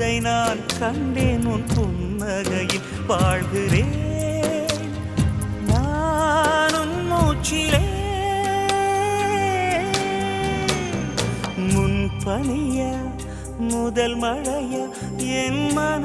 பொழுதை நான் கண்டேன் உன் புன்னகையில் வாழ்கிறேன் நானும் மூச்சிலே முன் பனிய முதல் மழைய என் மன